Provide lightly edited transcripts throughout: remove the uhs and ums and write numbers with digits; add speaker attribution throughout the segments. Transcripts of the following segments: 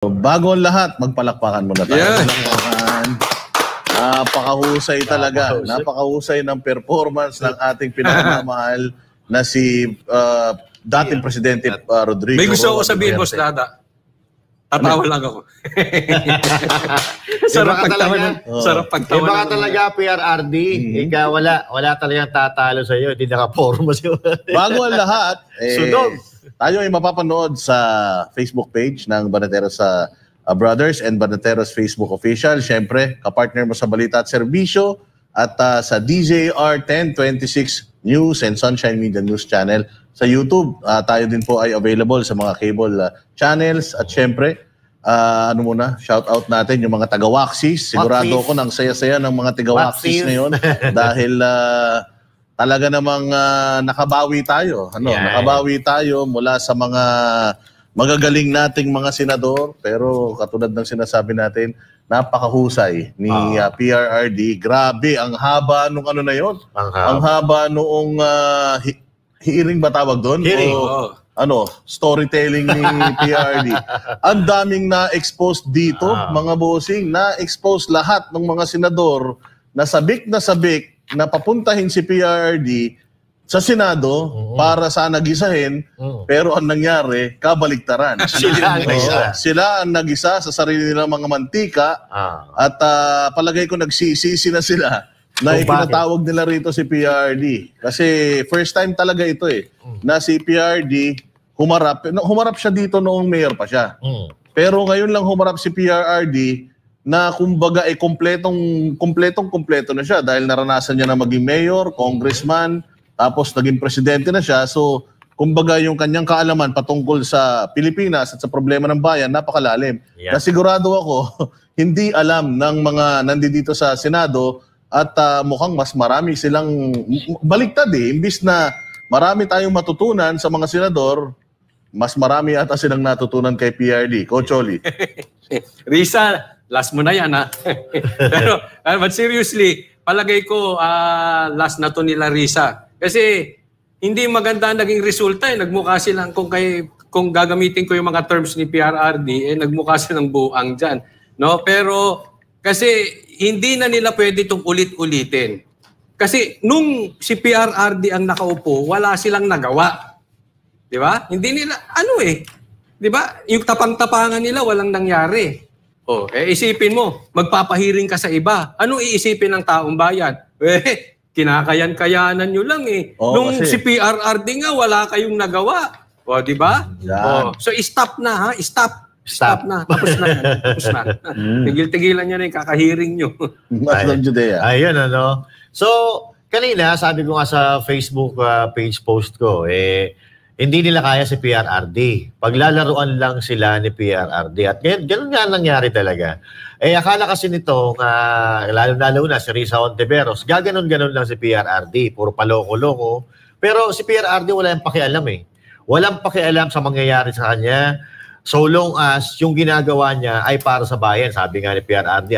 Speaker 1: Bago ang lahat, magpalakpakan muna tayo.
Speaker 2: Yeah.
Speaker 1: Napakahusay talaga. Napakahusay ng performance ng ating pinakamamahal na si dating Presidente Rodrigo.
Speaker 2: May gusto ko sabihin, Boss Dada. Tatawa lang ako. Sarap pagtawanan. Sarap pagtawanan.
Speaker 3: Iba ka talaga, PRRD. Ikaw, wala talagang tatalo sa iyo. Hindi nakaporma siya.
Speaker 1: Bago ang lahat,
Speaker 3: Sunog.
Speaker 1: tayo ay mapapanood sa Facebook page ng Banateros Brothers and Banateros Facebook Official. Siyempre, kapartner mo sa Balita at Serbisyo at sa DJR 1026 News and Sunshine Media News Channel sa YouTube. Tayo din po ay available sa mga cable channels. At siyempre, shout out natin yung mga taga-Waxis. Sigurado ko nang saya-saya ng mga taga-Waxis ngayon dahil talaga namang nakabawi tayo. Nakabawi tayo mula sa mga magagaling nating mga senador. Pero katulad ng sinasabi natin, napakahusay ni PRRD. Grabe, ang haba nung ano na yon. Ang haba noong hearing ba tawag doon?
Speaker 3: Hearing.
Speaker 1: Storytelling ni PRRD. Ang daming na-expose dito, mga bossing. Na-expose lahat ng mga senador na sabik na papuntahin si PRRD sa Senado para sana gisahin, pero ang nangyari, kabaliktaran. Sila ang nagisa sa sarili nilang mga mantika at palagay ko nagsisisi na sila na ipinatawag nila rito si PRRD. Kasi first time talaga ito na si PRRD humarap siya dito noong mayor pa siya. Pero ngayon lang humarap si PRRD na kumbaga kompletong-kompleto na siya dahil naranasan niya na maging mayor, congressman, tapos naging presidente na siya. So, kumbaga yung kanyang kaalaman patungkol sa Pilipinas at sa problema ng bayan, napakalalim.
Speaker 3: Yeah.
Speaker 1: Nasigurado ako, hindi alam ng mga nandito sa Senado at mukhang mas marami silang baliktad Imbis na marami tayong matutunan sa mga senador, mas marami ata silang natutunan kay PRD. Coach Oli.
Speaker 2: Risa, last mo na yan but seriously, palagay ko last na to nila Risa. Kasi hindi maganda naging resulta Nagmukha silang kung gagamitin ko yung mga terms ni PRRD, nagmukha silang buang dyan. No? Pero kasi hindi na nila pwede itong ulit-ulitin. Kasi nung si PRRD ang nakaupo, wala silang nagawa. Di ba? Hindi nila, di ba? Yung tapang-tapangan nila, walang nangyari. Isipin mo, magpapahiring ka sa iba. Ano iisipin ng taong bayan? Kinakayan-kayanan nyo lang Nung si PRRD nga, wala kayong nagawa. Di ba? So stop na Stop na. Tapos na. Tigil-tigilan nyo na yung kakahiring nyo.
Speaker 3: Ayun, So, kanina, sabi ko nga sa Facebook page post ko, hindi nila kaya si PRRD. Paglalaruan lang sila ni PRRD. At ganun nga nangyari talaga. Akala kasi nito, lalo na si Risa Hontiveros, gaganon-ganon lang si PRRD. Puro paloko-loko. Pero si PRRD wala yung pakialam Walang pakialam sa mangyayari sa kanya. So long as yung ginagawa niya ay para sa bayan. Sabi nga ni PRRD,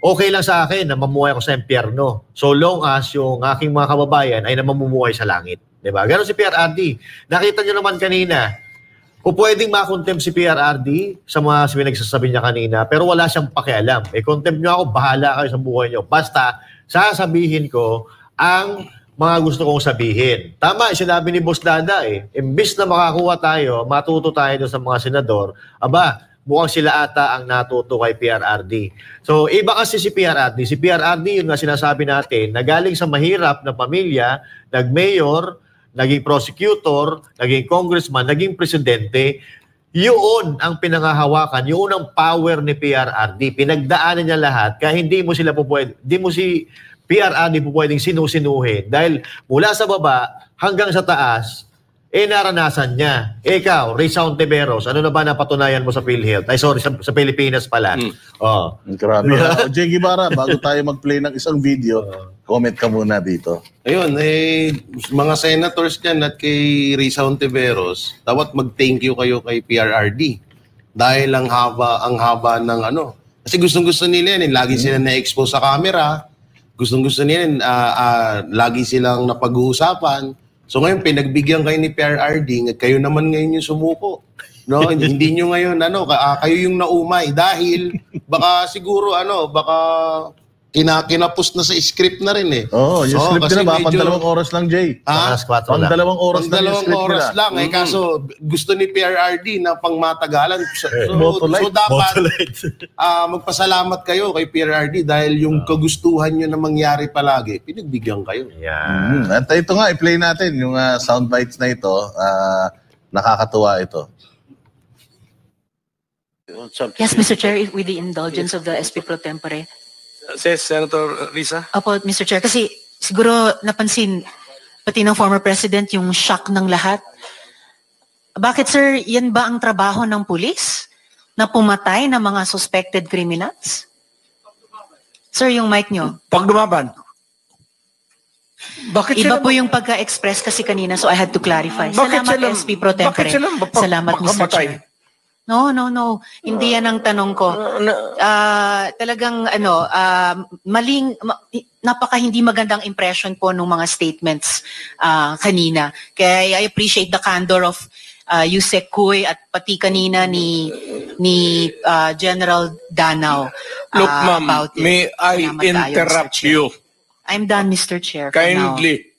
Speaker 3: okay lang sa akin na mamuhay ako sa impyerno. So long as yung aking mga kababayan ay namamumuhay sa langit. Diba? Ganon si PRRD. Nakita niyo naman kanina, kung pwedeng makontempt si PRRD sa mga pinagsasabi niya kanina, pero wala siyang pakialam. Contempt niyo ako, bahala kayo sa buhay niyo. Basta, sasabihin ko ang mga gusto kong sabihin. Tama, sinabi ni Boss Dada Imbis na makakuha tayo, matuto tayo sa mga senador, mukhang sila ata ang natuto kay PRRD. So, iba kasi si PRRD. Si PRRD, yun nga sinasabi natin, nagaling sa mahirap na pamilya, nag-mayor, naging prosecutor, naging congressman, naging presidente. Yun ang pinangahawakan, yun ang power ni PRRD. Pinagdaanan niya lahat, kaya hindi mo si PRRD po pwedeng sinusinuhin dahil mula sa baba hanggang sa taas, naranasan niya. Ikaw, Risa Hontiveros, ano na ba napatunayan mo sa PhilHealth? Sa Pilipinas pala.
Speaker 1: Grabe. Jay Guevara, bago tayo mag-play ng isang video, comment ka muna dito.
Speaker 4: Ayun, mga senators dyan at kay Risa Hontiveros, dapat mag-thank you kayo kay PRRD. Dahil ang haba ng Kasi gustong-gusto nila lagi sila na-expose sa camera. Gustong-gusto nila, lagi silang napag-uusapan. So ngayon, pinagbigyan kayo ni PRRD, kayo naman ngayon yung sumuko. No, hindi nyo ngayon kayo yung naumay dahil baka siguro baka kinapos na sa script na rin eh.
Speaker 1: Oo, yung script
Speaker 4: kasi
Speaker 1: nila ba?
Speaker 4: medyo-
Speaker 1: 2 oras lang, Jay.
Speaker 3: Alas 4 lang.
Speaker 1: 2 oras
Speaker 4: Pang
Speaker 1: lang yung
Speaker 4: 2
Speaker 1: script
Speaker 4: oras
Speaker 1: nila.
Speaker 4: lang kaso gusto ni PRRD na pang matagalan. So
Speaker 1: Motolite.
Speaker 4: dapat magpasalamat kayo kay PRRD dahil yung kagustuhan nyo na mangyari palagi, pinagbigyan kayo.
Speaker 3: Yeah.
Speaker 1: At ito nga, i-play natin yung sound bites na ito. Nakakatuwa ito.
Speaker 5: Yes, Mr. Chair, with the indulgence of the SP Pro Tempore.
Speaker 6: Says Senator Risa.
Speaker 5: Opo, Mr. Chair, kasi siguro napansin, pati ng former president, yung shock ng lahat. Bakit, sir, yan ba ang trabaho ng pulis? Na pumatay ng mga suspected criminals? Sir, yung mic nyo.
Speaker 6: Pag lumaban. Bakit
Speaker 5: Iba
Speaker 6: sila
Speaker 5: po yung pagka-express kasi kanina, so I had to clarify.
Speaker 6: Bakit
Speaker 5: Salamat,
Speaker 6: sila-
Speaker 5: SP Pro Tempore.
Speaker 6: bakit sila
Speaker 5: Salamat, Mr.
Speaker 6: makamatay?
Speaker 5: Chair. No. Hindi yan ang tanong ko. Talagang napaka hindi magandang impression po ng mga statements kanina. Kaya I appreciate the candor of Yusek Kuy at pati kanina ni General Danao.
Speaker 6: Look, ma'am,
Speaker 5: about it.
Speaker 6: may I
Speaker 5: Salamat tayo,
Speaker 6: interrupt
Speaker 5: Mr. Chair.
Speaker 6: you
Speaker 5: I'm done, Mr. Chair. for now.
Speaker 6: kindly?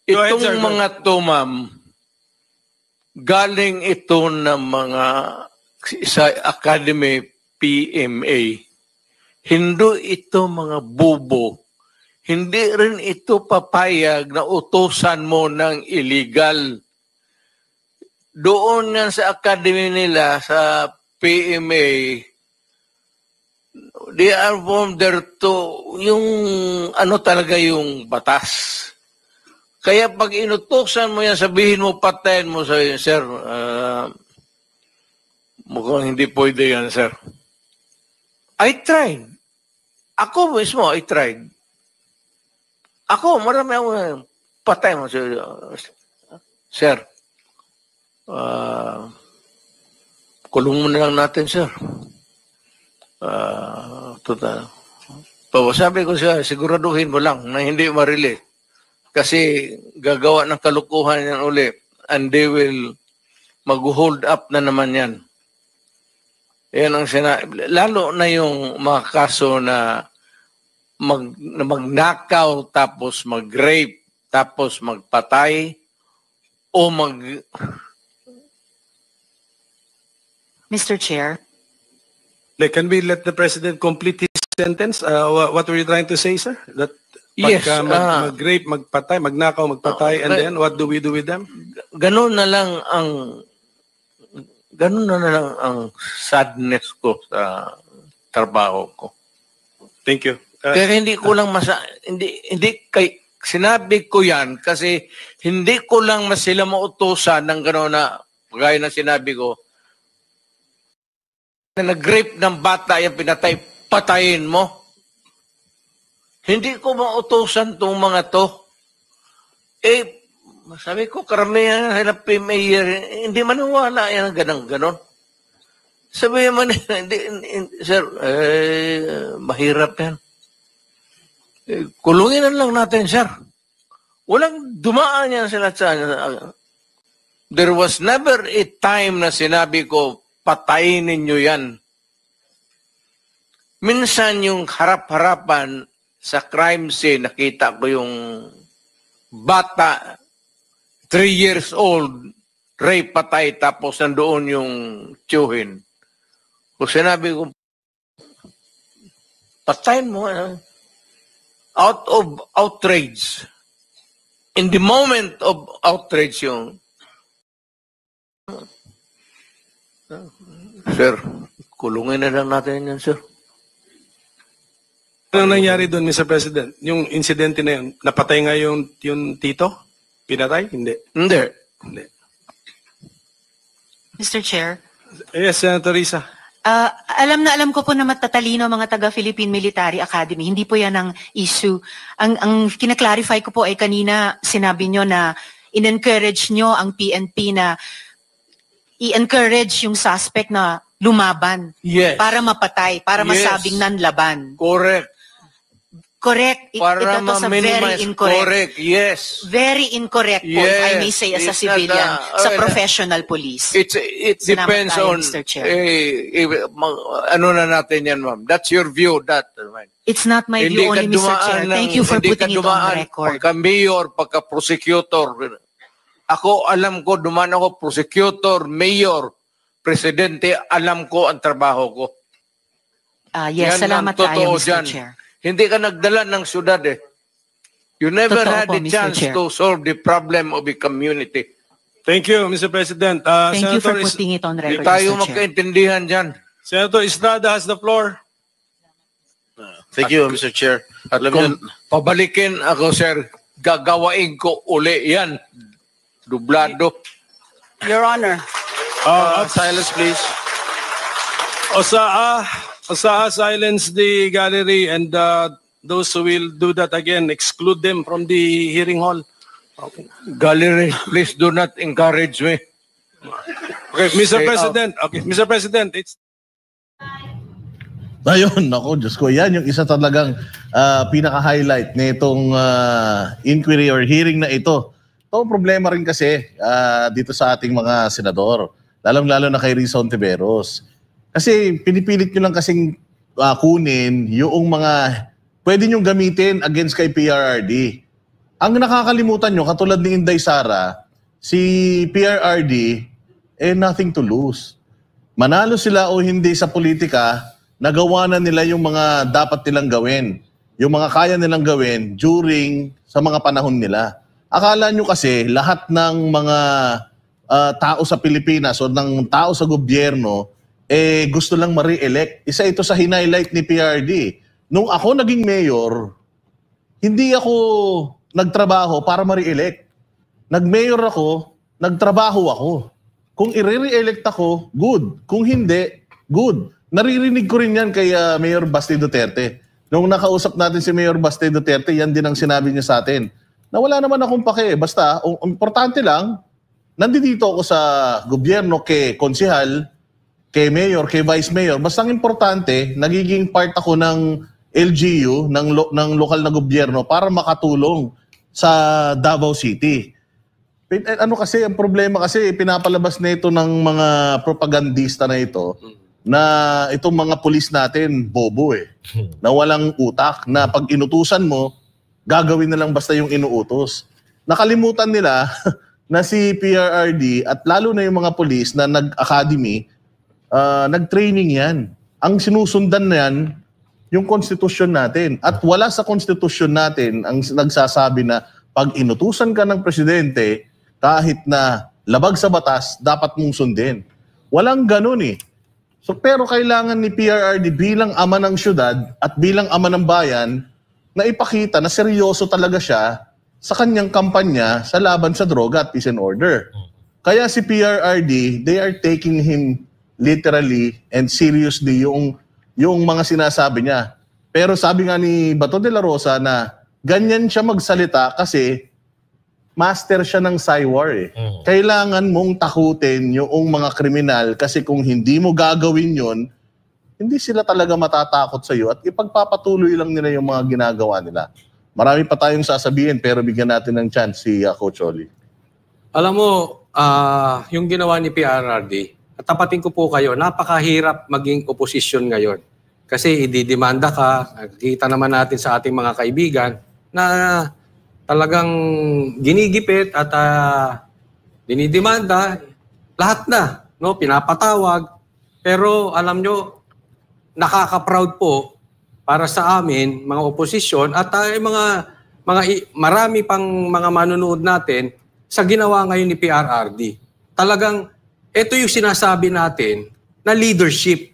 Speaker 2: Go ahead, sir.
Speaker 6: Itong mga to, ma'am, galing ito ng mga sa Academy PMA. Hindi ito mga bubo. Hindi rin ito papayag na utusan mo ng illegal. Doon yan sa academy nila, sa PMA, they are from there to, yung talaga yung batas. Kaya pag inutusan mo yan, sabihin mo, patayin mo, sabihin, sir, mukhang hindi pwede yan, sir. I tried. Ako mismo, I tried. Ako, marami ako, patay mo, sir. Kulong mo na lang natin, sir. Total. Sabi ko siya, siguraduhin mo lang na hindi ma-release. Kasi gagawa ng kalukuhan yan uli and they will mag-hold up na naman yan. Yan ang lalo na yung mga kaso na magnakaw tapos mag-rape tapos magpatay o
Speaker 5: Mr. Chair.
Speaker 6: Can we let the President complete his sentence? What were you trying to say, sir? That
Speaker 2: Yes,
Speaker 6: pagka mag-rape, magpatay, magnakaw, magpatay, and then what do we do with them?
Speaker 2: Ganun na lang ang sadness ko sa trabaho ko.
Speaker 6: Thank you.
Speaker 2: Kaya hindi ko lang sinabi ko yan kasi hindi ko lang sila mautusan ng gano'n na gaya na sinabi ko na nag-rape ng bata yung pinatay, patayin mo. Hindi ko mautusan itong mga to. Sabi ko, karamihan sila PMA, hindi maniwala yan ganon. Sabi man, sir, mahirap yan. Kulungin na lang natin, sir. Walang dumaan yan sila sa... There was never a time na sinabi ko, patayin ninyo yan. Minsan yung harap-harapan sa crime scene, nakita ko yung bata, 3 years old, rape, patay, tapos nandoon yung tiyuhin. Kung sinabi ko, patayin mo, out of outrage. In the moment of outrage yung, sir, kulungin na lang natin yan, sir.
Speaker 6: Ano nangyari doon, Mr. President? Yung insidente na yun, napatay nga yung tito? Pinatay? Hindi.
Speaker 2: Hindi.
Speaker 5: Mr. Chair.
Speaker 6: Yes, Senator Risa.
Speaker 5: Alam ko po na matatalino mga taga-Philippine Military Academy. Hindi po yan ang issue. Ang kinaklarify ko po ay kanina sinabi nyo na in-encourage nyo ang PNP na i-encourage yung suspect na lumaban.
Speaker 2: Yes.
Speaker 5: Para mapatay, para
Speaker 2: Yes.
Speaker 5: masabing nanlaban.
Speaker 2: Correct.
Speaker 5: Correct.
Speaker 6: Para
Speaker 5: Ito to sa very
Speaker 6: ma-minimize.
Speaker 5: incorrect.
Speaker 6: Correct, yes.
Speaker 5: Very incorrect po, if I may say, as a
Speaker 6: It's not,
Speaker 5: civilian, sa professional police.
Speaker 6: It
Speaker 5: Salamat
Speaker 6: depends
Speaker 5: tayo,
Speaker 6: on,
Speaker 5: Mr. Chair.
Speaker 6: ano na natin yan, ma'am. That's your view, that.
Speaker 5: It's not my view only, Mr. Chair. Thank you for putting it on record.
Speaker 6: Pagka-mayor, pagka-prosecutor. Ako, alam ko, dumaan ako, prosecutor, mayor, presidente, alam ko ang trabaho ko.
Speaker 5: Yes,
Speaker 6: Yan
Speaker 5: salamat
Speaker 6: ang totoo
Speaker 5: tayo, Mr.
Speaker 6: dyan.
Speaker 5: Chair.
Speaker 6: Hindi ka nagdala ng syudad eh. You never
Speaker 5: Totoo
Speaker 6: had
Speaker 5: po,
Speaker 6: the
Speaker 5: Mr.
Speaker 6: chance
Speaker 5: Chair.
Speaker 6: to solve the problem of the community.
Speaker 7: Thank you, Mr. President.
Speaker 5: Thank you for
Speaker 7: Senator,
Speaker 5: putting it on
Speaker 6: Hindi
Speaker 5: record,
Speaker 6: tayo
Speaker 5: Mr. Chair.
Speaker 6: magkaintindihan dyan.
Speaker 7: Senator Estrada has the floor.
Speaker 4: Thank you, Mr. Chair.
Speaker 6: At
Speaker 4: Alam
Speaker 6: kung
Speaker 4: niyo,
Speaker 6: pabalikin ako, sir, gagawain ko uli yan. Dublado.
Speaker 8: Your Honor.
Speaker 4: silence please.
Speaker 7: Osaa, silence the gallery and those who will do that again, exclude them from the hearing hall.
Speaker 6: Gallery, please do not encourage me.
Speaker 7: Okay, Mr.
Speaker 6: Stay
Speaker 7: President. Okay, Mr. President, it's
Speaker 1: Ayun, nako, Diyos ko, yan yung isa talagang pinaka-highlight nitong inquiry or hearing na ito. Ito problema rin kasi dito sa ating mga senador, lalong-lalo na kay Risa Hontiveros. Kasi pinipilit nyo lang kasing kunin yung mga pwede nyong gamitin against kay PRRD. Ang nakakalimutan nyo, katulad ni Inday Sara, si PRRD, nothing to lose. Manalo sila o hindi sa politika, nagawa na nila yung mga dapat nilang gawin. Yung mga kaya nilang gawin during sa mga panahon nila. Akala nyo kasi lahat ng mga tao sa Pilipinas o ng tao sa gobyerno gusto lang ma-re-elect. Isa ito sa hinighlight ni PRD. Nung ako naging mayor, hindi ako nagtrabaho para ma-re-elect. Nag-mayor ako, nagtrabaho ako. Kung i-re-elect ako, good. Kung hindi, good. Naririnig ko rin yan kay Mayor Basti Duterte. Nung nakausap natin si Mayor Basti Duterte, yan din ang sinabi niya sa atin. Na wala naman akong pake. Basta, importante lang, nandito ako sa gobyerno kay konsehal, kay mayor, kay vice mayor. Basta ang importante, nagiging part ako ng LGU, ng lokal na gobyerno para makatulong sa Davao City. Ano kasi, ang problema kasi, pinapalabas na ito ng mga propagandista na ito, na itong mga pulis natin, bobo na walang utak, na pag inutusan mo, gagawin na lang basta yung inuutos. Nakalimutan nila na si PRRD at lalo na yung mga pulis na nag-academy, nag-training yan. Ang sinusundan na yan, yung konstitusyon natin. At wala sa konstitusyon natin ang nagsasabi na pag inutusan ka ng presidente, kahit na labag sa batas, dapat mong sundin. Walang ganun So, pero kailangan ni PRRD bilang ama ng syudad at bilang ama ng bayan na ipakita na seryoso talaga siya sa kanyang kampanya sa laban sa droga at peace and order. Kaya si PRRD, they are taking him literally and seriously yung mga sinasabi niya. Pero sabi nga ni Bato de la Rosa na ganyan siya magsalita kasi master siya ng cywar Kailangan mong takutin yung mga kriminal kasi kung hindi mo gagawin yon, hindi sila talaga matatakot sa iyo at ipagpapatuloy lang nila yung mga ginagawa nila. Marami pa tayong sasabihin pero bigyan natin ng chance si Coach Oli.
Speaker 2: Alam mo, yung ginawa ni PRRD, at tapatin ko po kayo, napakahirap maging oposisyon ngayon. Kasi ididemanda ka, nakikita naman natin sa ating mga kaibigan na talagang ginigipit at dinidemanda, lahat na, no, pinapatawag. Pero alam nyo, nakaka-proud po para sa amin, mga oposisyon, at marami pang mga manunood natin sa ginawa ngayon ni PRRD. Talagang, ito yung sinasabi natin na leadership.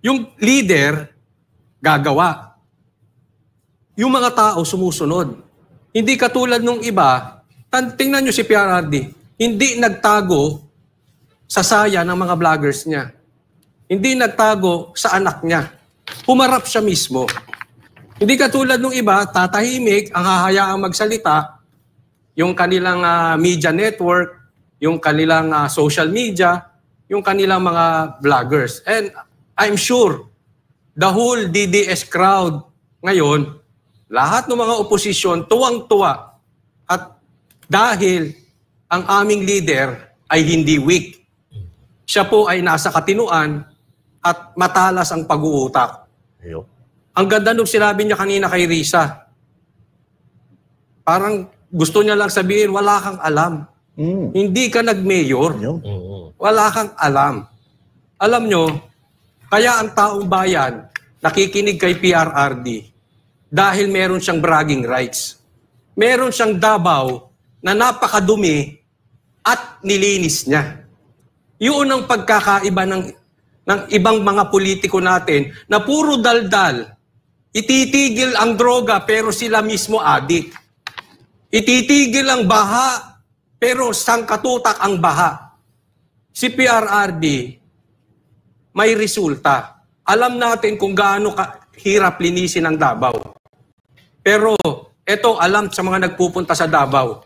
Speaker 2: Yung leader, gagawa. Yung mga tao, sumusunod. Hindi katulad nung iba, tingnan nyo si PRRD, hindi nagtago sa saya ng mga vloggers niya. Hindi nagtago sa anak niya. Pumarap siya mismo. Hindi katulad nung iba, tatahimik, ang hahayaang magsalita, yung kanilang media network, yung kanilang social media, yung kanilang mga vloggers. And I'm sure, the whole DDS crowd ngayon, lahat ng mga oposisyon tuwang-tuwa at dahil ang aming leader ay hindi weak. Siya po ay nasa katinuan at matalas ang pag-uutak. Ang ganda nung sinabi niya kanina kay Risa. Parang gusto niya lang sabihin, wala kang alam. Hindi ka nag-mayor. Wala kang alam. Alam nyo, kaya ang taong bayan nakikinig kay PRRD dahil meron siyang bragging rights. Meron siyang Davao na napakadumi at nilinis niya. Yun ang pagkakaiba ng ibang mga politiko natin na puro daldal. Ititigil ang droga pero sila mismo adik. Ititigil ang baha pero sangkatutak ang baha. Si PRRD may resulta. Alam natin kung gaano hirap linisin ang Davao. Pero ito alam sa mga nagpupunta sa Davao.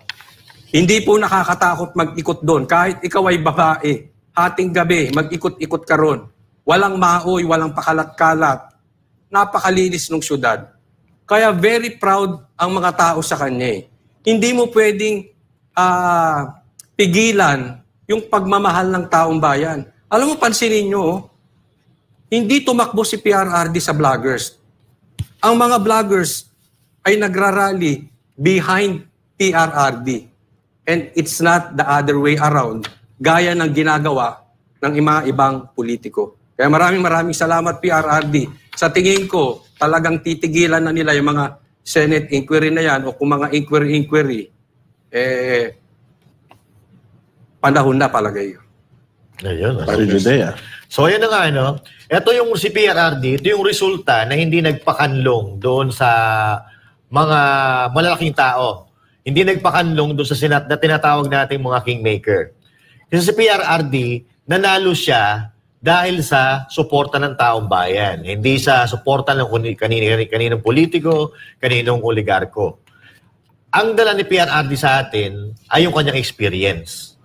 Speaker 2: Hindi po nakakatakot mag-ikot doon. Kahit ikaw ay babae, hating gabi, mag-ikot-ikot ka ron. Walang maoy, walang pakalat-kalat. Napakalinis ng syudad. Kaya very proud ang mga tao sa kanya. Hindi mo pwedeng pigilan yung pagmamahal ng taong bayan. Alam mo, pansinin nyo, hindi tumakbo si PRRD sa vloggers. Ang mga vloggers ay nagrarally behind PRRD. And it's not the other way around, gaya ng ginagawa ng mga ibang politiko. Kaya maraming salamat PRRD. Sa tingin ko, talagang titigilan na nila yung mga Senate inquiry na yan o kung mga inquiry, panahon na palagay.
Speaker 3: Ayun.
Speaker 1: Judea.
Speaker 3: So ayan na nga, no? Ito yung si PRRD, ito yung resulta na hindi nagpakanlong doon sa mga malalaking tao. Hindi nagpakanlong doon sa Senate na tinatawag nating mga kingmaker. Kasi si PRRD, nanalo siya dahil sa suporta ng taong bayan. Hindi sa suporta ng kaninong politiko, kaninong oligarko. Ang dala ni PRRD sa atin ay yung kanyang experience.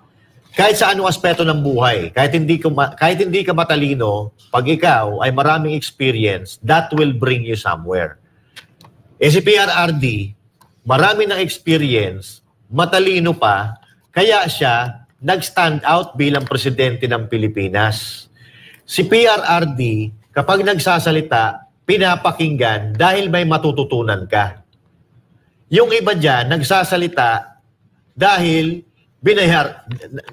Speaker 3: Kahit sa anong aspeto ng buhay, kahit hindi ka matalino, pag ikaw ay maraming experience, that will bring you somewhere. Si PRRD, marami ng experience, matalino pa, kaya siya nag-stand out bilang presidente ng Pilipinas. Si PRRD, kapag nagsasalita, pinapakinggan dahil may matututunan ka. Yung iba dyan, nagsasalita dahil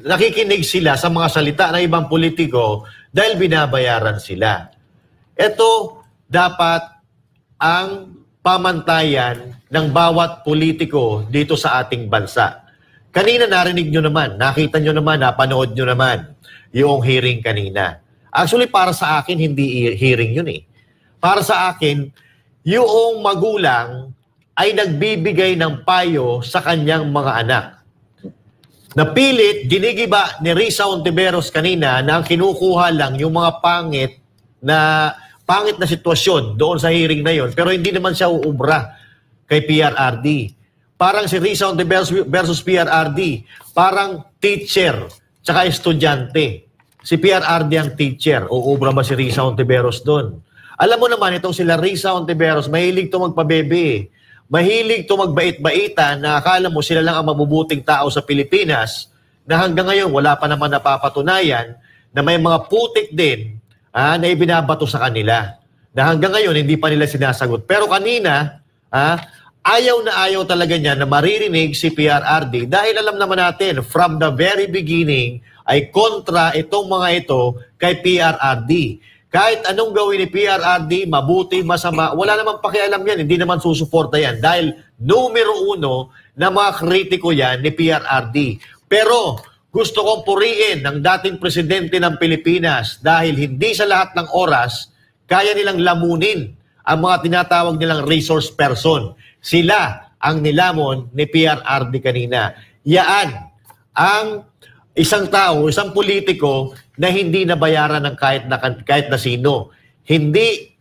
Speaker 3: nakikinig sila sa mga salita ng ibang politiko dahil binabayaran sila. Ito dapat ang pamantayan ng bawat politiko dito sa ating bansa. Kanina narinig nyo naman, nakita nyo naman, napanood nyo naman yung hearing kanina. Actually, para sa akin, hindi hearing yun eh. Para sa akin, yung magulang ay nagbibigay ng payo sa kanyang mga anak. Napilit, ginigiba ni Risa Hontiveros kanina na ang kinukuha lang yung mga pangit na sitwasyon doon sa hearing na yon, pero hindi naman siya uubra kay PRRD. Parang si Risa Hontiveros versus PRRD, parang teacher tsaka estudyante. Si PRRD ang teacher, uubra ba si Risa Hontiveros doon? Alam mo naman, itong sila Risa Hontiveros, mahilig to magpabebe. Mahilig to magbait-baitan na akala mo sila lang ang mabubuting tao sa Pilipinas na hanggang ngayon wala pa naman napapatunayan na may mga putik din na ibinabato sa kanila. Na hanggang ngayon hindi pa nila sinasagot. Pero kanina, ayaw na ayaw talaga niya na maririnig si PRRD dahil alam naman natin from the very beginning ay kontra itong mga ito kay PRRD. Kahit anong gawin ni PRRD, mabuti, masama, wala namang pakialam yan. Hindi naman susuporta yan. Dahil numero 1 na mga kritiko yan ni PRRD. Pero gusto kong puriin ng dating presidente ng Pilipinas dahil hindi sa lahat ng oras kaya nilang lamunin ang mga tinatawag nilang resource person. Sila ang nilamon ni PRRD kanina. Yaan ang isang tao, isang politiko na hindi nabayaran ng kahit na sino. Hindi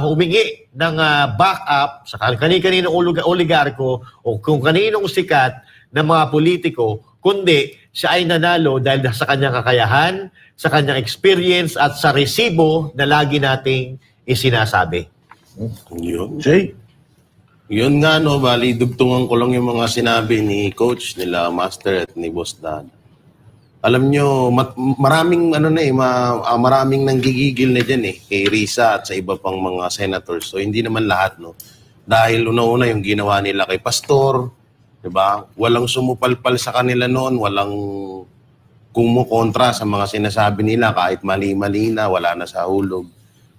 Speaker 3: humingi ng backup sa kaninong oligarko o kung kaninong sikat na mga politiko, kundi siya ay nanalo dahil sa kanyang kakayahan, sa kanyang experience at sa resibo na lagi nating isinasabi.
Speaker 1: Jay?
Speaker 4: Yun nga, no, bali, dugtungan ko lang yung mga sinabi ni Coach, nila Master at ni Boss Dan. Alam nyo, maraming maraming nanggigigil na dyan kay Risa at sa iba pang mga senators. So hindi naman lahat, no. Dahil una-una yung ginawa nila kay Pastor, 'di ba? Walang sumupalpal sa kanila noon, walang kumukontra sa mga sinasabi nila kahit mali-mali na, wala na sa hulog.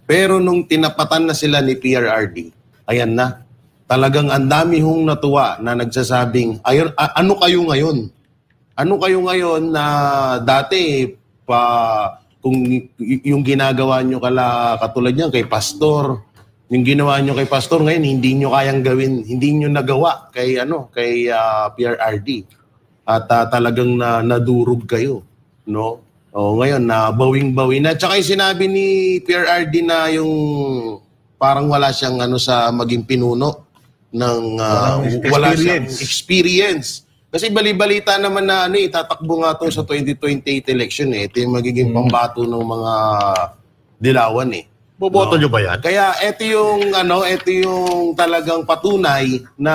Speaker 4: Pero nung tinapatan na sila ni PRRD, ayan na. Talagang ang dami hong natuwa na nagsasabing, ano kayo ngayon? Ano kayo ngayon na dati kung yung ginagawa nyo katulad niyan kay Pastor, yung ginawa nyo kay Pastor ngayon hindi nyo kayang gawin, hindi nyo nagawa kay PRRD. At talagang nadurog kayo, no? O ngayon na bawing-bawi na. Tsaka yung sinabi ni PRRD na yung parang wala siyang sa maging pinuno ng wala siyang experience. Kasi bali-balita naman na tatakbo nga to sa 2028 election Ito yung magiging pambato ng mga dilawan
Speaker 3: Boboto nyo ba yan?
Speaker 4: Kaya ito yung talagang patunay na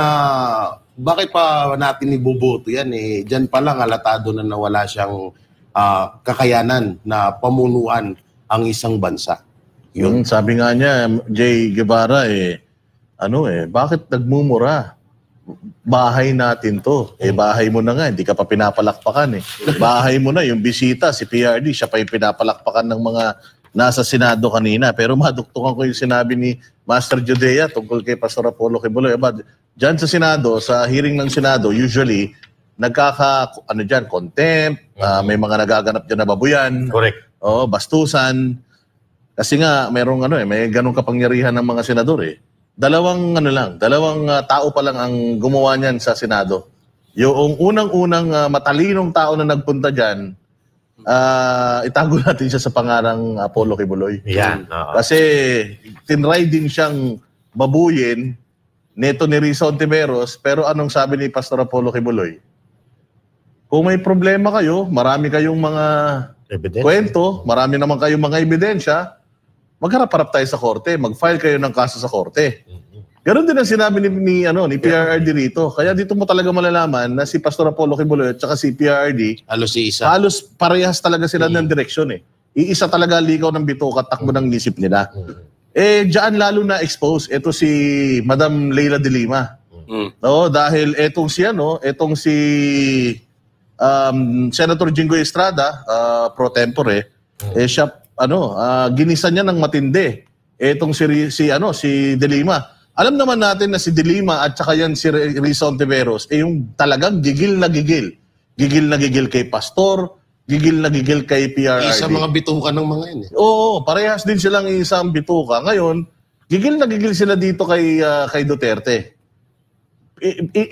Speaker 4: bakit pa natin iboboto yan Diyan pa lang halatado na nawala siyang kakayanan na pamunuan ang isang bansa.
Speaker 1: Yung sabi nga niya, Jay Guevara bakit nagmumura? Bahay natin to. Bahay mo na nga, hindi ka pa pinapalakpakan Bahay mo na, yung bisita, si PRD, siya pa yung pinapalakpakan ng mga nasa Senado kanina. Pero maduktukan ko yung sinabi ni Master Judea tungkol kay Pastor Apollo Kibuloy. Diyan sa Senado, sa hearing ng Senado, usually, contempt, may mga nagaganap dyan na babuyan.
Speaker 3: Correct.
Speaker 1: Bastusan. Kasi nga, merong may ganong kapangyarihan ng mga senador Dalawang tao pa lang ang gumawa niyan sa Senado. Yung unang-unang matalinong tao na nagpunta diyan, itago natin siya sa pangarang Apollo Kibuloy.
Speaker 3: Yan.
Speaker 1: Kasi tinry din siyang babuyin neto ni Risa Ontiveros, pero anong sabi ni Pastor Apollo Kibuloy? Kung may problema kayo, marami kayong mga kwento, marami naman kayong mga ebidensya, magharap-harap tayo sa korte, mag-file kayo ng kaso sa korte. Ganon din ang sinabi ni PRRD rito. Kaya dito mo talaga malalaman na si Pastor Apollo Kibuloy at saka si PRRD, halos parehas talaga sila ng direksyon Iisa talaga likaw ng bituka at takbo ng isip nila. Diyan lalo na expose ito si Madam Leila de Lima. Dahil etong si Senator Jinggoy Estrada, pro tempore, siya ginisa niya ng matindi. Etong si De Lima. Alam naman natin na si De Lima at saka yan si Risa Ontiveros yung talagang gigil na gigil. Gigil na gigil kay Pastor, gigil na gigil kay PRRD.
Speaker 4: Isa mga bituka ng mga yan
Speaker 1: Oo, parehas din silang isang bituka. Ngayon, gigil na gigil sila dito kay Duterte.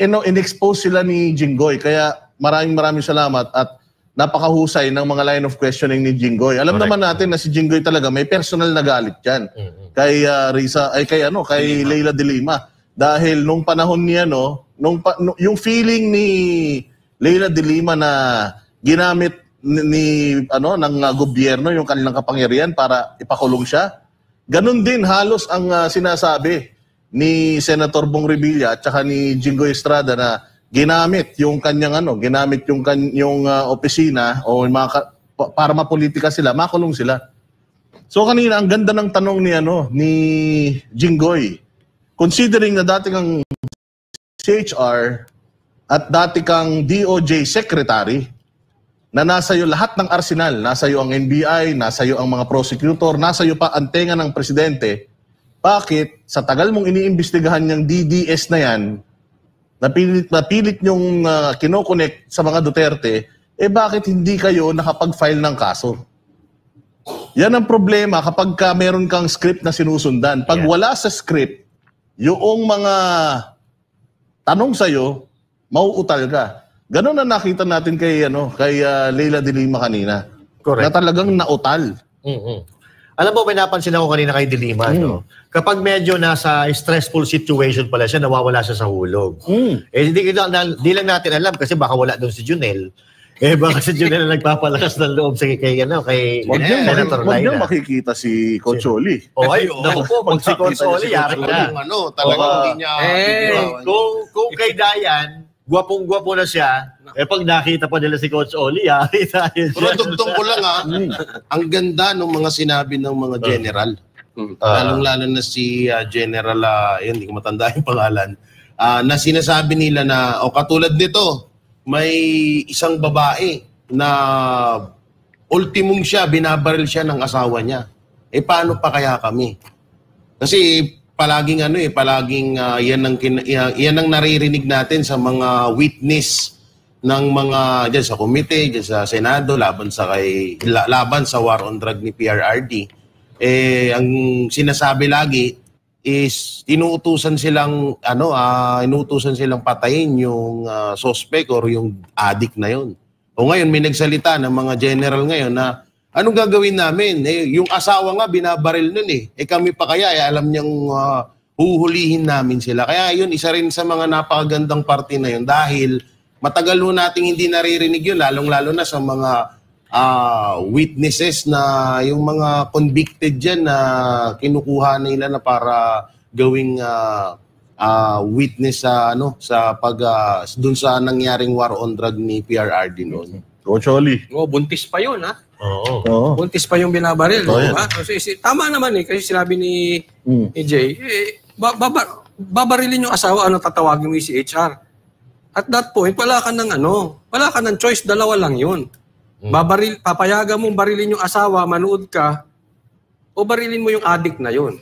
Speaker 1: In-expose sila ni Jinggoy. Kaya maraming salamat at napakahusay ng mga line of questioning ni Jinggoy. Alam naman natin na si Jinggoy talaga may personal na galit diyan. Kay kay Leila de Lima. Dahil nung panahon niya yung feeling ni Leila de Lima na ginamit ng gobyerno yung kanilang kapangyarihan para ipakulong siya. Ganun din halos ang sinasabi ni Senator Bong Revilla at saka ni Jinggoy Estrada na ginamit yung kanyang opisina o para mapolitika sila, makulong sila. So kanina ang ganda ng tanong ni Jinggoy. Considering na dati kang CHR at dati kang DOJ secretary na nasa iyo lahat ng arsenal, nasa iyo ang NBI, nasa iyo ang mga prosecutor, nasa iyo pa ang tenga ng presidente, bakit sa tagal mong iniimbestigahan yung DDS na yan, napilit nyong kinokonek sa mga Duterte, bakit hindi kayo nakapag-file ng kaso? Yan ang problema kapag meron kang script na sinusundan. Pag wala sa script, yung mga tanong sa'yo, mauutal ka. Ganon na nakita natin kay Leila de Lima kanina.
Speaker 3: Correct.
Speaker 1: Na talagang nautal.
Speaker 3: Alam mo, may napansin ako kanina kay De Lima, kapag medyo nasa stressful situation pala siya, nawawala siya sa hulog. Di lang natin alam kasi baka wala doon si Junel. Eh baka si Junel na nagpapalakas ng loob sa kay Senator
Speaker 1: Wag niyo
Speaker 3: Laila.
Speaker 1: makikita si Coach Oli.
Speaker 3: O ay, naku po, pag si Coach Oli, yari na.
Speaker 4: Talagang hindi niya
Speaker 3: Kung kay Dayan, gwapong-gwapo na siya, pag nakita pa nila si Coach Oli, yari tayo dyan.
Speaker 4: Pero dugtong ko lang ang ganda ng mga sinabi ng mga general. Lalong-lalo na si General, yun, hindi ko matanda yung pangalan, na sinasabi nila na, katulad nito, may isang babae na ultimong siya, binabaril siya ng asawa niya. Paano pa kaya kami? Kasi palaging yan ang naririnig natin sa mga witness ng mga diyan sa komite, diyan sa Senado laban sa war on drug ni PRRD. Ang sinasabi lagi is inuutusan silang patayin yung suspect or yung addict na yun. O ngayon may nagsalita ng mga general ngayon na anong gagawin namin? Yung asawa nga binabaril nun kami pa kaya alam niyang huhulihin namin sila. Kaya yun isa rin sa mga napakagandang parte na yun dahil matagal ho nating hindi naririnig yun lalong-lalo na sa mga witnesses na yung mga convicted dyan na kinukuha nila na para gawing witness dun sa nangyaring war on drug ni PRRD noon.
Speaker 1: Coach Oli.
Speaker 2: Buntis pa yun, ha?
Speaker 3: Oo.
Speaker 2: Buntis pa yung binabaril. Kasi tama naman kasi sinabi ni Jay, babarilin yung asawa, tatawagin mo yung si HR. At that point, wala ka ng choice, dalawa lang yun. Papayagan mong barilin yung asawa, manood ka, o barilin mo yung addict na yun.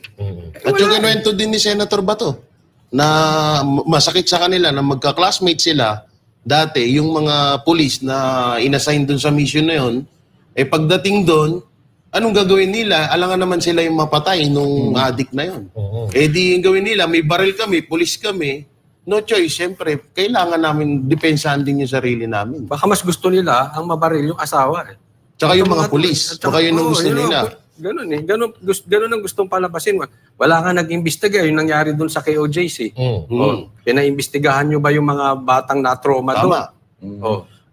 Speaker 4: At yung kinuwento din ni Senator Bato, na masakit sa kanila na magka-classmate sila, dati yung mga police na inassign dun sa mission na yun, pagdating doon, anong gagawin nila? Alangan naman sila yung mapatay nung addict na yun. Di yung gawin nila, may baril kami, police kami, no choice, siyempre, kailangan namin depensahan din yung sarili namin.
Speaker 2: Baka mas gusto nila ang mabaril yung asawa.
Speaker 4: Tsaka yung mga police, baka yun ang gusto nila.
Speaker 2: Ganun Ganun ang gustong palabasin. Wala nga nag-imbestiga yung nangyari dun sa KOJC. Pinaimbestigahan nyo ba yung mga batang na-trauma doon?
Speaker 4: Tama.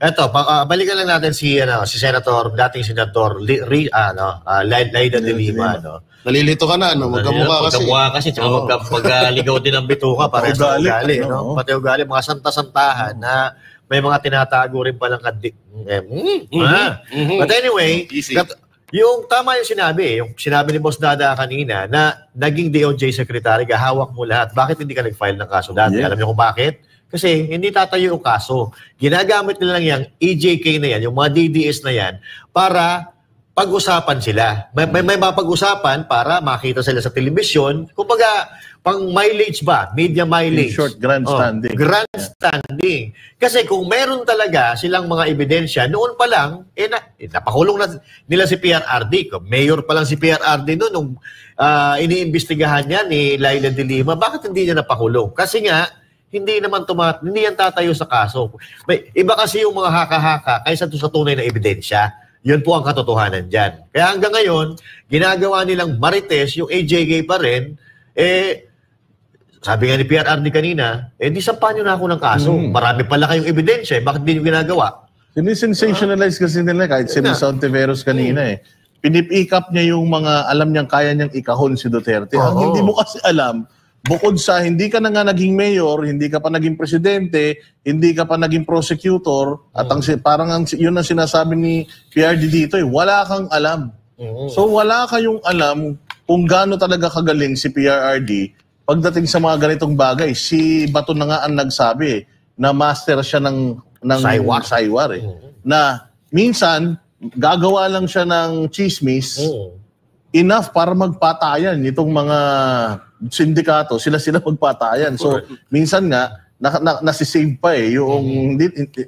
Speaker 3: Eto, balikan lang natin si dating Senator Laila de Lima.
Speaker 4: Nalilito ka na, magkamukha kasi.
Speaker 3: Magkamukha kasi, tsaka magkaligaw din ang bituka para sa ugali. Pati ugali, mga santa-santahan na may mga tinatago rin palang But anyway, yung tama yung sinabi ni Boss Dada kanina na naging DOJ Secretary, hawak mo lahat. Bakit hindi ka nag-file ng kaso dati? Alam niyo kung bakit? Kasi hindi tatayo yung kaso. Ginagamit nila lang yung EJK na yan, yung mga DDS na yan, para pag-usapan sila. May mapag-usapan para makita sila sa telebisyon. Kumbaga, pang mileage ba? Media mileage.
Speaker 1: In short, grandstanding.
Speaker 3: Grandstanding. Kasi kung meron talaga silang mga ebidensya, noon pa lang, napakulong na nila si PRRD. Mayor pa lang si PRRD noon nung iniimbestigahan niya ni Laila de Lima. Bakit hindi niya napakulong? Kasi nga, hindi yan tatayo sa kaso. Iba kasi yung mga haka-haka kaysa sa tunay na ebidensya. Yun po ang katotohanan dyan. Kaya hanggang ngayon, ginagawa nilang marites, yung AJK pa rin, sabi nga ni PRRD kanina, di sampahan nyo na ako ng kaso. Marami pala kayong ebidensya, bakit di nyo ginagawa?
Speaker 1: Sinisensationalize kasi nila kahit si Ms. Ontiveros kanina Pinipikap niya yung mga alam niyang kaya niyang ikahon si Duterte. Ang hindi mo kasi alam, bukod sa hindi ka na nga naging mayor, hindi ka pa naging presidente, hindi ka pa naging prosecutor, at yun ang sinasabi ni PRD dito, wala kang alam. So wala kayong alam kung gaano talaga kagaling si PRRD pagdating sa mga ganitong bagay. Si Bato na nga ang nagsabi na master siya ng saywar. Na minsan, gagawa lang siya ng chismis, enough para magpatayan itong mga sindikato, sila magpatayan. So, minsan nga, nasisave pa yung,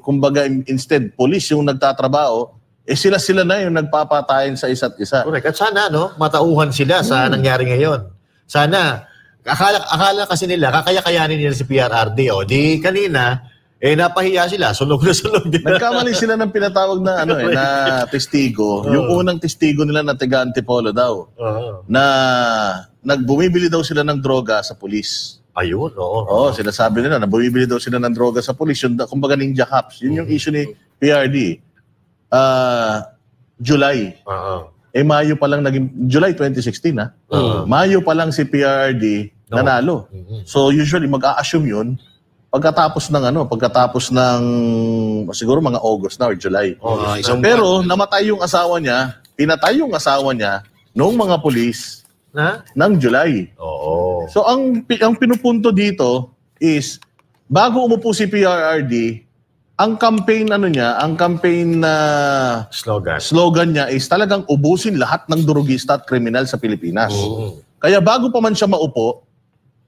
Speaker 1: kumbaga, instead, police yung nagtatrabaho, sila na yung nagpapatayan sa isa't isa.
Speaker 3: Correct. At sana, matauhan sila sa nangyari ngayon. Sana, akala kasi nila, kakaya-kayanin nila si PRRD. Di kanina, napahiya sila, sunog.
Speaker 1: Nagkamali sila ng pinatawag na na testigo. Yung unang testigo nila na taga Antipolo daw. Na nagbumibili daw sila ng droga sa pulis.
Speaker 3: Ayun,
Speaker 1: sinasabi nila na bumibili daw sila ng droga sa pulis. Yung kumbaga ninja cops. Yun yung issue ni PRD, July. Mayo pa lang naging, July 2016 ha? Mayo pa lang si PRRD nanalo. So usually mag-a-assume yun pagkatapos ng siguro mga August na or July. Pero namatay yung asawa niya, pinatay yung asawa niya noong mga pulis ng July. So ang pinupunto dito is bago umupo si PRRD, ang campaign slogan niya is talagang ubusin lahat ng durugista at kriminal sa Pilipinas. Kaya bago pa man siya maupo,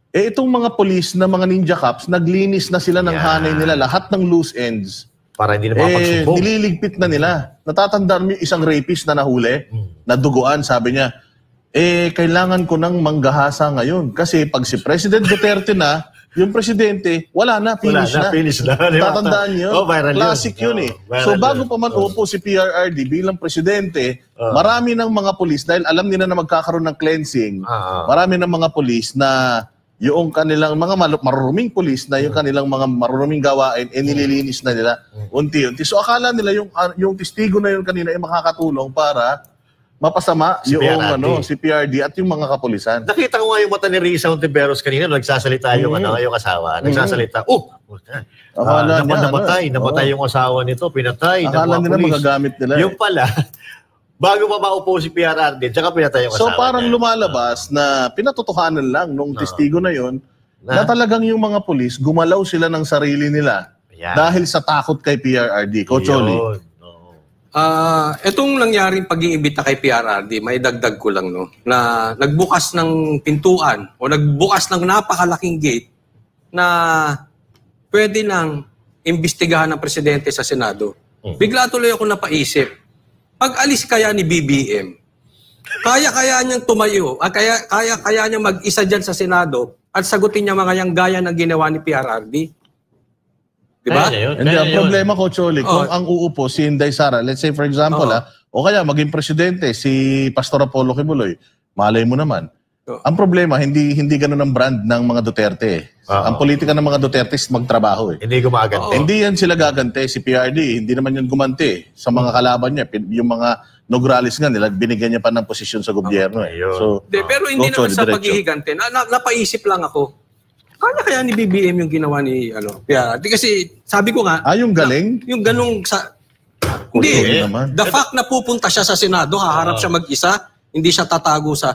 Speaker 1: itong mga police na mga ninja cops, naglinis na sila ng hanay nila, lahat ng loose ends.
Speaker 3: Para hindi na mapagsumbong.
Speaker 1: Nililigpit na nila. Natatandaan mo yung isang rapist na nahuli, na duguan, sabi niya, kailangan ko ng manggahasa ngayon. Kasi pag si President Duterte na, yung presidente, wala na, finish na. Tatandaan niyo? Classic yun eh. So bago pa man upo si PRRD bilang presidente, marami ng mga police, dahil alam nila na magkakaroon ng cleansing, marami ng mga police na yung kanilang mga maruruming pulis na yung kanilang mga maruruming gawain, nililinis na nila unti-unti. So akala nila yung testigo na yun kanina ay makakatulong para mapasama si PRD at yung mga kapulisan.
Speaker 3: Nakita ko nga yung mata ni Risa Ontiveros kanina, nagsasalita yung asawa. Nagsasalita, namatay yung asawa nito, pinatay.
Speaker 1: Akala nila magagamit nila.
Speaker 3: Yung pala, bago pa maupo si PRRD, tsaka pinatay yung asawa.
Speaker 1: So parang lumalabas na pinatotohanan lang nung testigo na yon na talagang yung mga pulis, gumalaw sila ng sarili nila dahil sa takot kay PRRD. Coach Oli.
Speaker 2: Itong nangyaring pag-iimbita kay PRRD, may dagdag ko lang na nagbukas ng pintuan o nagbukas ng napakalaking gate na pwede nang imbestigahan ng presidente sa Senado. Bigla tuloy ako napaisip. Pag-alis kaya ni BBM, kaya niyang tumayo, kaya niyang mag-isa dyan sa Senado at sagutin niya mga yang gaya ng ginawa ni PRRD. Diba?
Speaker 1: Hindi, ang problema, Coach Oli, kung ang uupo si Inday Sara, let's say for example, o kaya maging presidente si Pastor Apollo Kibuloy, malay mo naman. Ang problema, hindi ganun ang brand ng mga Duterte. Ang politika ng mga Duterte is magtrabaho.
Speaker 3: Hindi gumagante.
Speaker 1: Hindi yan sila gagante. Si PRD, hindi naman yan gumante sa mga kalaban niya. Yung mga Nograles nga nila, binigyan niya pa ng posisyon sa gobyerno. So,
Speaker 2: pero hindi naman sa paghihigante. Napaisip lang ako. Kaya ni BBM yung ginawa ni PRD. Kasi sabi ko nga,
Speaker 1: yung galing?
Speaker 2: Yung ganung hindi. The fact na pupunta siya sa Senado, haharap siya mag-isa, hindi siya tatago sa...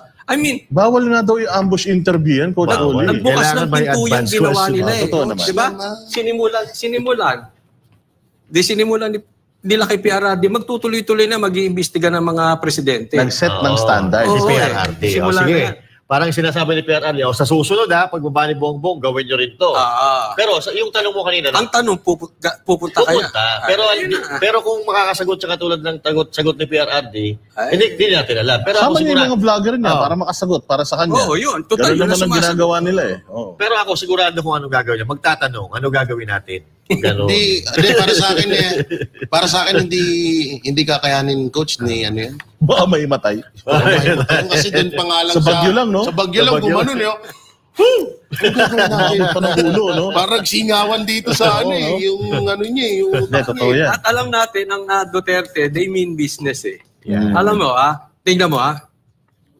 Speaker 1: bawal nga daw i-ambush interview yan, Coach Oli.
Speaker 2: Nagbukas ng pinto yung ginawa nila eh. Diba? Sinimulan nila kay PRRD, magtutuloy-tuloy na mag-iimbestiga ng mga presidente.
Speaker 1: Nag-set ng standard.
Speaker 3: Si PRRD. Sige. Parang sinasabi ni PRRD, sa susunod pagbaba ni Bongbong, gawin nyo rin to. Pero yung tanong mo kanina...
Speaker 2: Ang tanong, pupunta kaya?
Speaker 3: Pero kung makakasagot siya katulad ng sagot ni PRRD, hindi natin alam. Pero
Speaker 1: sama niya yung mga vlogger niya para makasagot para sa kanya.
Speaker 2: Yun. Total,
Speaker 1: ganun naman ang ginagawa nila eh.
Speaker 3: Pero ako sigurado kung anong gagawin niya. Magtatanong, ano gagawin natin?
Speaker 4: Hindi, para sa akin hindi kakayanin coach ni yan.
Speaker 1: Baka may matay.
Speaker 4: Kasi doon pangalan
Speaker 1: sa Bagyo lang, no?
Speaker 4: Sa Bagyo lang gumanon yun. Parang singawan dito sa yung niya, yung
Speaker 2: At alam natin ang Duterte, they mean business eh. Alam mo tingnan mo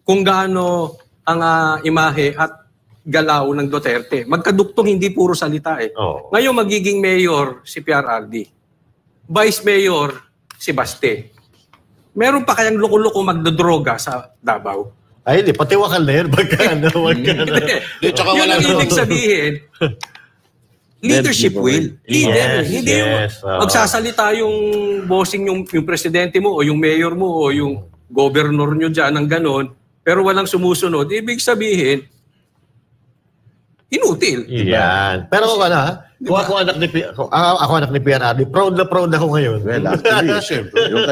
Speaker 2: kung gaano ang imahe at galaw ng Duterte. Magkaduktong, hindi puro salita eh. Ngayon magiging mayor si PRRD. Vice mayor si Baste. Meron pa kayang loko-loko magdodroga sa Davao?
Speaker 3: Ay, hindi. Pati wakal na yun.
Speaker 2: Yun ang ibig sabihin. Leadership will. Leader. Hindi magsasalita yung bossing yung presidente mo o yung mayor mo o yung governor nyo dyan ng ganon, pero walang sumusunod. Ibig sabihin, inutil.
Speaker 3: Yan. Pero kung ako anak ni PRRD, proud ako ngayon.
Speaker 1: Well, actually, yung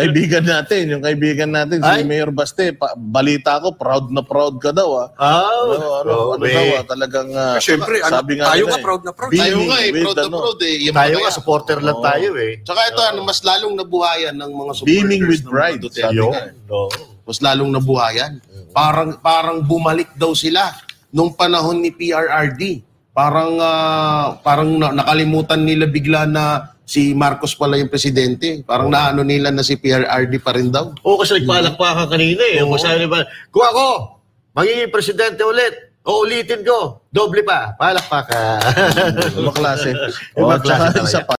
Speaker 1: kaibigan natin, si Mayor Baste, balita ko, proud ka daw. Talagang,
Speaker 2: siyempre,
Speaker 1: sabi nga
Speaker 2: tayo
Speaker 1: nila,
Speaker 2: ka proud na proud.
Speaker 4: Tayo nga proud na proud eh.
Speaker 3: Tayo nga, supporter lang tayo eh.
Speaker 4: Tsaka ito, mas lalong nabuhayan ng mga supporters.
Speaker 1: Beaming with pride.
Speaker 4: Mas lalong nabuhayan. Parang bumalik daw sila nung panahon ni PRRD. Parang nakalimutan nila bigla na si Marcos pala yung presidente. Parang naano nila na si PRRD pa rin daw.
Speaker 3: Oo, kasi nagpalakpakan kanina eh.
Speaker 4: Oo.
Speaker 3: Sabi ba, kung ako, magiging presidente ulit, o ulitin ko, doble pa, palakpakan.
Speaker 1: Ibang klase.
Speaker 3: Ibang klase
Speaker 1: Tsaka
Speaker 3: talaga.
Speaker 1: isa pa,